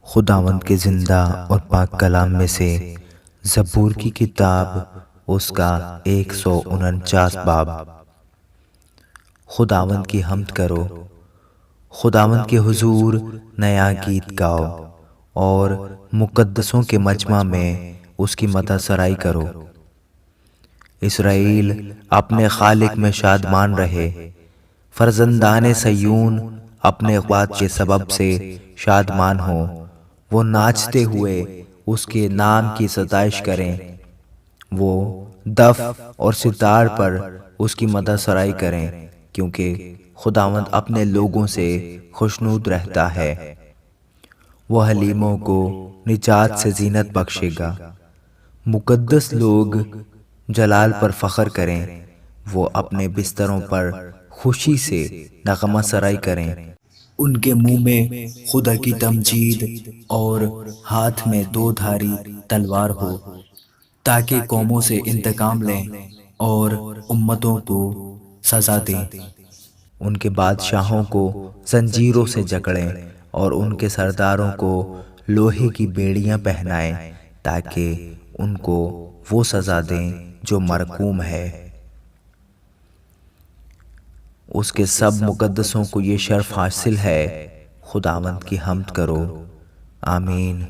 خداوند کے زندہ اور پاک کلام میں سے زبور کی کتاب اس کا 149 باب۔ خداوند کی حمد کرو، خداوند کے حضور نیا گیت گاؤ، اور مقدسوں کے مجمع میں اس کی مدح سرائی کرو۔ اسرائیل اپنے خالق میں شادمان رہے، فرزندان صیون اپنے اقبات کے سبب سے شادمان ہوں، وہ ناچتے ہوئے اس کے نام کی ستائش کریں، وہ دف اور ستار پر اس کی مدح سرائی کریں، کیونکہ خداوند اپنے لوگوں سے خوشنود رہتا ہے۔ وہ حلیموں کو نجات سے زینت بخشے گا، مقدس لوگ جلال پر فخر کریں، وہ اپنے بستروں پر خوشی سے نغمہ سرائی کریں۔ ان کے منہ میں خدا کی تمجید اور ہاتھ میں 2 دھاری تلوار ہو، تاکہ قوموں سے انتقام لیں اور امتوں کو سزا دیں۔ ان کے بادشاہوں کو زنجیروں سے جکڑیں اور ان کے سرداروں کو لوہے کی بیڑیاں پہنائیں، تاکہ ان کو وہ سزا دیں جو مرقوم ہے۔ اس کے سب مقدسوں کو یہ شرف حاصل ہے، خداوند کی حمد کرو۔ آمین۔